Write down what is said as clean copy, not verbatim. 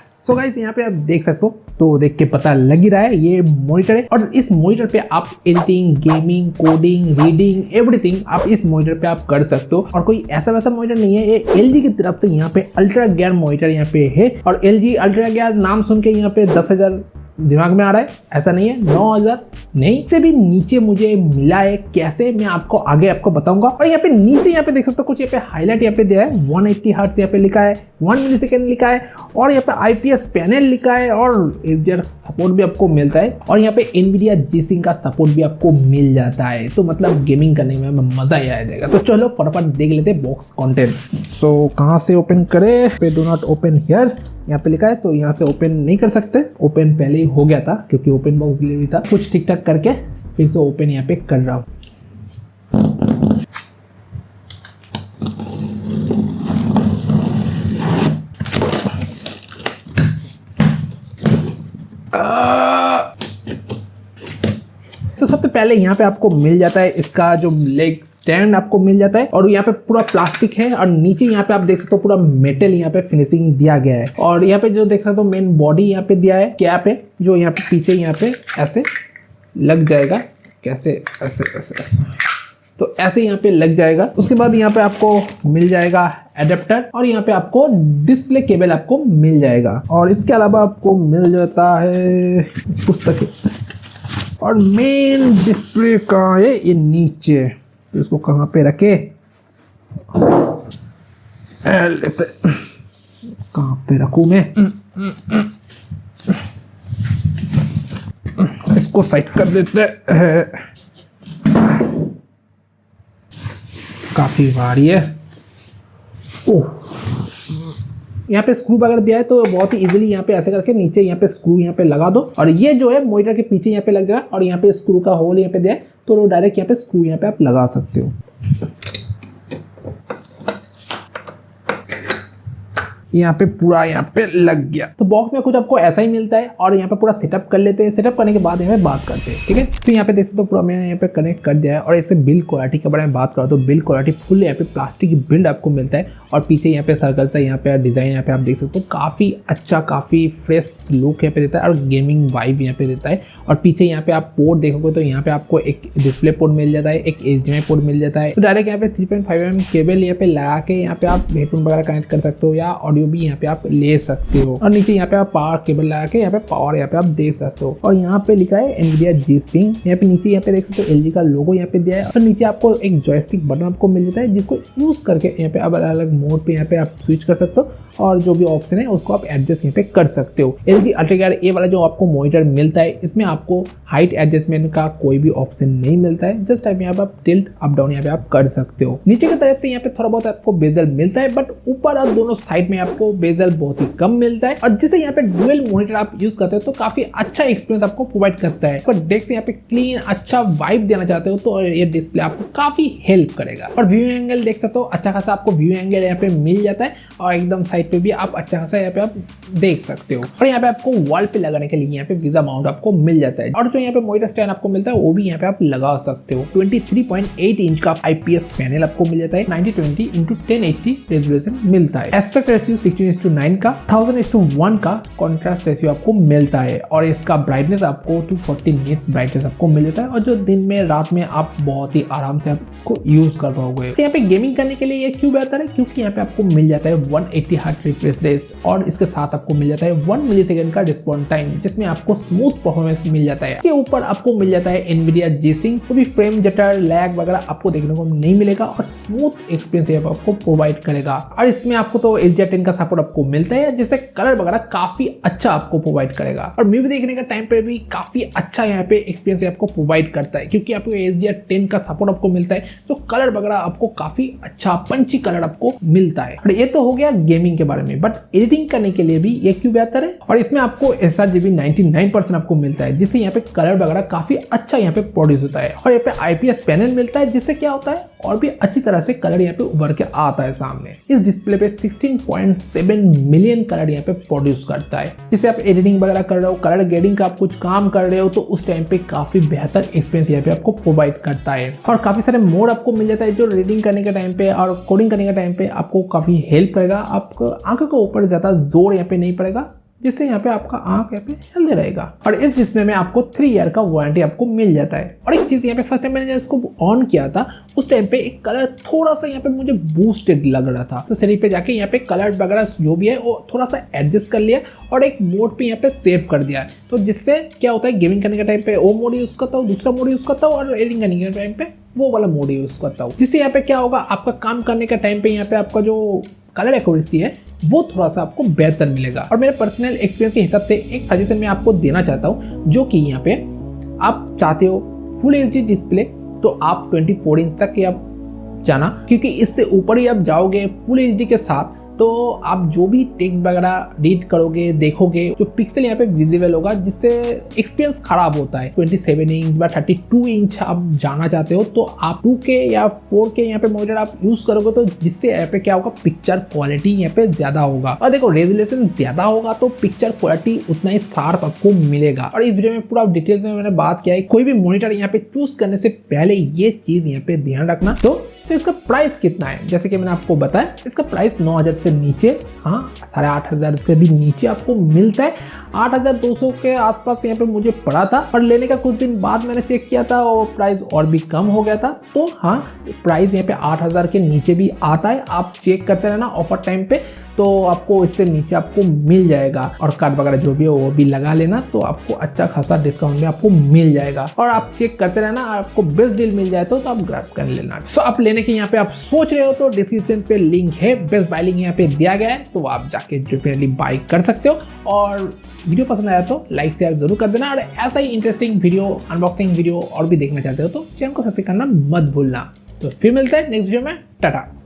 So guys यहाँ पे आप देख सकते हो, तो देख के पता लग ही रहा है ये मॉनिटर है। और इस मॉनिटर पे आप editing, gaming, coding, reading, everything आप इस मॉनिटर पे आप कर सकते हो। और कोई ऐसा वैसा मॉनिटर नहीं है, ये LG की तरफ से यहाँ पे अल्ट्रा गेयर मॉनिटर यहाँ पे है। और LG अल्ट्रा गेयर नाम सुन के यहाँ पे 10,000 दिमाग में आ रहा है, ऐसा नहीं है, 9,000 नहीं, से भी नीचे मुझे मिला है। कैसे, मैं आपको आगे आपको बताऊंगा। और यहाँ पे नीचे यहाँ पे देख सकते हो कुछ यहाँ पे हाईलाइट यहाँ पे दिया है, 180 हर्ट्ज यहाँ पे लिखा है, 1 मिलीसेकंड लिखा है, और यहाँ पे IPS पैनल लिखा है, और HDR सपोर्ट भी आपको मिलता है, और यहाँ पे NVIDIA G-Sync का सपोर्ट भी आपको मिल जाता है। तो मतलब गेमिंग करने में मजा ही आ जाएगा। तो चलो फटाफट देख लेते हैं बॉक्स कंटेंट। सो कहाँ से ओपन करें, पे डू नॉट ओपन हियर यहाँ पे लिखा है, तो यहाँ से ओपन नहीं कर सकते। ओपन पहले ही हो गया था क्योंकि ओपन बॉक्स डिलीवरी था। कुछ ठीक ठाक करके फिर से ओपन यहाँ पे कर रहा हूँ। तो सबसे पहले यहाँ पे आपको मिल जाता है इसका जो लेग स्टैंड आपको मिल जाता है, और यहाँ पे पूरा प्लास्टिक है, और नीचे यहाँ पे आप देख सकते हो पूरा मेटल यहाँ पे फिनिशिंग दिया गया है। और यहाँ पे जो देख सकते हो मेन बॉडी यहाँ पे दिया है, कैप है जो यहाँ पे पीछे यहाँ पे ऐसे लग जाएगा, कैसे ऐसे ऐसे ऐसे, तो ऐसे यहाँ पे लग जाएगा। उसके बाद यहाँ पे आपको मिल जाएगा एडेप्टर, और यहाँ पे आपको डिस्प्ले केबल आपको मिल जाएगा। और इसके अलावा आपको मिल जाता है पुस्तक, और मेन डिस्प्ले कहाँ है, ये नीचे। तो इसको कहाँ पे रखे, लेते कहाँ पे रखूँ मैं, इसको साइड कर देते हैं, काफी भारी है। ओह, यहाँ पे स्क्रू वगैरह दिया है, तो बहुत ही इजीली यहाँ पे ऐसे करके नीचे यहाँ पे स्क्रू यहाँ पे लगा दो, और ये जो है मॉनिटर के पीछे यहाँ पे लग जाएगा, और यहाँ पे स्क्रू का होल यहाँ पे दिया है, तो डायरेक्ट यहाँ पे स्क्रू यहाँ पे आप लगा सकते हो। यहाँ पे पूरा यहाँ पे लग गया। तो बॉक्स में कुछ आपको ऐसा ही मिलता है, और यहाँ पे पूरा सेटअप कर लेते हैं। सेटअप करने के बाद यहाँ पे बात करते हैं, ठीक है। तो यहाँ पे देख सकते हो पूरा मैंने यहाँ पे कनेक्ट कर दिया है। और इससे बिल्ड क्वालिटी के बारे में बात करो तो बिल्ड क्वालिटी फुल यहाँ पे प्लास्टिक की बिल्ड आपको मिलता है, और पीछे यहाँ पे सर्कल सा यहाँ पे डिजाइन यहाँ पे आप देख सकते हो, काफी अच्छा, काफी फ्रेश लुक यहाँ पे देता है, और गेमिंग वाइब यहाँ पे देता है। और पीछे यहाँ पे आप पोर्ट देखोगे तो यहाँ पे आपको एक डिस्प्ले पोर्ट मिल जाता है, एक HDMI पोर्ट मिल जाता है। तो डायरेक्ट यहाँ पे 3.5mm केबल यहाँ पे लगा के यहाँ पे आप हेडफोन वगैरह कनेक्ट कर सकते हो, या ऑडियो भी यहाँ पे आप ले सकते हो। और नीचे यहाँ पे आप पावर केबल लगा के यहाँ पे पावर यहाँ पे आप देख सकते हो। और यहाँ पे लिखा है NVIDIA G-Sync। यहाँ पे नीचे यहाँ पे देख सकते हो LG का लोगो यहाँ पे दिया है, और नीचे आपको एक जॉयस्टिक बटन आपको मिल जाता है, जिसको यूज करके यहाँ पे आप अलग अलग मोड पे यहाँ पे आप स्विच कर सकते हो, और जो भी ऑप्शन है उसको आप एडजस्ट यहाँ पे कर सकते हो। LG अल्ट्रा गेयर ए वाला जो आपको मॉनिटर मिलता है, इसमें आपको हाइट एडजस्टमेंट का कोई भी ऑप्शन नहीं मिलता है, जस्ट टाइप यहाँ पे आप टिल्ट अप डाउन यहाँ पे आप कर सकते हो। नीचे की तरफ से यहाँ पे थोड़ा बहुत आपको बेजल मिलता है, बट ऊपर और दोनों साइड में आपको बेजल बहुत ही कम मिलता है। और जिसे यहाँ पे डुअल मॉनिटर आप यूज करते हो तो काफी अच्छा एक्सपीरियंस आपको प्रोवाइड करता है। और डेस्क यहाँ पे क्लीन अच्छा वाइब देना चाहते हो तो ये डिस्प्ले आपको काफी हेल्प करेगा। और व्यू एंगल देख सकते हो, अच्छा खासा आपको व्यू एंगल यहाँ पे मिल जाता है, और एकदम साइड पे भी आप अच्छा खासा यहाँ पे आप देख सकते हो। और यहाँ पे आपको वॉल पे लगाने के लिए यहाँ पे वीजा माउंट आपको मिल जाता है, और जो यहाँ पे मॉनिटर स्टैंड आपको मिलता है वो भी यहाँ पे आप लगा सकते हो। 23.8 इंच का IPS पैनल आपको मिल जाता है, 9020x1080 रेजोल्यूशन मिलता है। एस्पेक्ट रेशियो 16:9 का, 1000:1 का कॉन्ट्रास्ट रेशियो आपको मिलता है, और इसका ब्राइटनेस आपको 240 निट्स ब्राइटनेस आपको मिल जाता है, और जो दिन में रात में आप बहुत ही आराम से आप इसको यूज कर पाओगे। तो यहाँ पे गेमिंग करने के लिए ये क्यों बेहतर है, क्योंकि यहाँ पे आपको मिल जाता है 180 हर्ट्ज रिफ्रेश रेट, और इसके साथ आपको मिल जाता है 1 मिलीसेकंड का रिस्पॉन्स टाइम, जिसमें आपको स्मूथ परफॉर्मेंस मिल जाता है। इसके ऊपर आपको मिल जाता है NVIDIA G-Sync, तो भी फ्रेम जटर लैग वगैरह आपको देखने को नहीं मिलेगा, और स्मूथ एक्सपीरियंस आपको प्रोवाइड करेगा। और इसमें आपको तो HDR 10 का सपोर्ट आपको मिलता है, जिससे कलर वगैरह काफी अच्छा आपको प्रोवाइड करेगा। और मूवी देखने का टाइम पे भी काफी अच्छा यहाँ पे एक्सपीरियंस आपको प्रोवाइड करता है, क्योंकि आपको HDR 10 का सपोर्ट आपको मिलता है, तो कलर वगैरह आपको काफी अच्छा पंची कलर आपको मिलता है। और ये तो हो गया गेमिंग के बारे में, बट एडिटिंग करने के लिए भी ये क्यों बेहतर है। और इसमें आपको sRGB 99% आपको मिलता है, जिससे यहाँ पे कलर वगैरह काफी अच्छा यहाँ पे प्रोड्यूस होता है। और यहाँ पे IPS पैनल मिलता है, जिससे क्या होता है और भी अच्छी तरह से कलर यहाँ पे उभर के आता है सामने। इस डिस्प्ले पे 16.5 1.7 मिलियन कलर यहाँ पे प्रोड्यूस करता है। जिससे आप एडिटिंग वगैरह कर रहे हो, कलर ग्रेडिंग का आप कुछ काम कर रहे हो, तो उस टाइम पे काफी बेहतर एक्सपीरियंस यहाँ पे आपको प्रोवाइड करता है। और काफी सारे मोड आपको मिल जाता है जो रीडिंग करने के टाइम पे और कोडिंग करने के टाइम पे आपको काफी हेल्प करेगा। आपको आंखों के ऊपर ज्यादा जोर यहाँ पे नहीं पड़ेगा, जिससे यहाँ पे आपका आंख यहाँ पे हेल्दी रहेगा। और इस डिस्प्ले में आपको 3 ईयर का वारंटी आपको मिल जाता है। और एक चीज़ यहाँ पे फर्स्ट टाइम मैंने जब इसको ऑन किया था उस टाइम पे एक कलर थोड़ा सा यहाँ पे मुझे बूस्टेड लग रहा था, तो सेटिंग पे जाके यहाँ पे कलर वगैरह जो भी है वो थोड़ा सा एडजस्ट कर लिया और एक मोड पे यहाँ पे सेव कर दिया है। तो जिससे क्या होता है, गेमिंग करने के टाइम पे वो मोड यूज़ करता हूँ, दूसरा मोड यूज़ करता हूँ, और एडिटिंग करने के टाइम पे वो वाला मोड यूज़ करता हूँ। जिससे यहाँ पे क्या होगा, आपका काम करने के टाइम पे यहाँ पे आपका जो कलर एक्यूरेसी है वो थोड़ा सा आपको बेहतर मिलेगा। और मेरे पर्सनल एक्सपीरियंस के हिसाब से एक सजेशन मैं आपको देना चाहता हूँ, जो कि यहाँ पे आप चाहते हो फुल HD डिस्प्ले, तो आप 24 इंच तक ही आप जाना, क्योंकि इससे ऊपर ही आप जाओगे फुल HD के साथ तो आप जो भी टेक्स्ट वगैरह रीड करोगे, देखोगे, जो पिक्सल यहाँ पे विजिबल होगा, जिससे एक्सपीरियंस खराब होता है। 27 इंच या 32 इंच आप जाना चाहते हो तो आप 2K या 4K यहाँ पे मॉनिटर आप यूज करोगे, तो जिससे यहाँ पे क्या होगा, पिक्चर क्वालिटी यहाँ पे ज्यादा होगा। और देखो रेजोल्यूशन ज्यादा होगा तो पिक्चर क्वालिटी उतना ही शार्प आपको मिलेगा। और इस वीडियो में पूरा डिटेल्स में मैंने बात किया है। कोई भी मॉनिटर यहाँ पे चूज करने से पहले ये चीज यहाँ पे ध्यान रखना। तो इसका प्राइस कितना है, जैसे कि मैंने आपको बताया, इसका प्राइस 9,000 से नीचे, हाँ 8,500 से भी नीचे आपको मिलता है। 8,200 के आसपास यहाँ पे मुझे पड़ा था, और लेने का कुछ दिन बाद मैंने चेक किया था और प्राइस और भी कम हो गया था। तो हाँ, प्राइस यहाँ पे 8,000 के नीचे भी आता है। आप चेक करते रहना ऑफर टाइम पे, तो आपको इससे नीचे आपको मिल जाएगा। और कार्ड वगैरह जो भी है वो भी लगा लेना, तो आपको अच्छा खासा डिस्काउंट में आपको मिल जाएगा। और आप चेक करते रहना, आपको बेस्ट डील मिल जाए तो आप ग्रैब कर लेना। सो आप लेने के यहाँ पे आप सोच रहे हो तो डिस्क्रिप्शन पे लिंक है, बेस्ट बाय लिंक यहाँ पे दिया गया है, तो आप जाके डेफिनेटली बाय कर सकते हो। और वीडियो पसंद आया तो लाइक शेयर जरूर कर देना। और ऐसा ही इंटरेस्टिंग वीडियो, अनबॉक्सिंग वीडियो और भी देखना चाहते हो तो चैनल को सब्सक्राइब करना मत भूलना। तो फिर मिलते हैं नेक्स्ट वीडियो में। टाटा।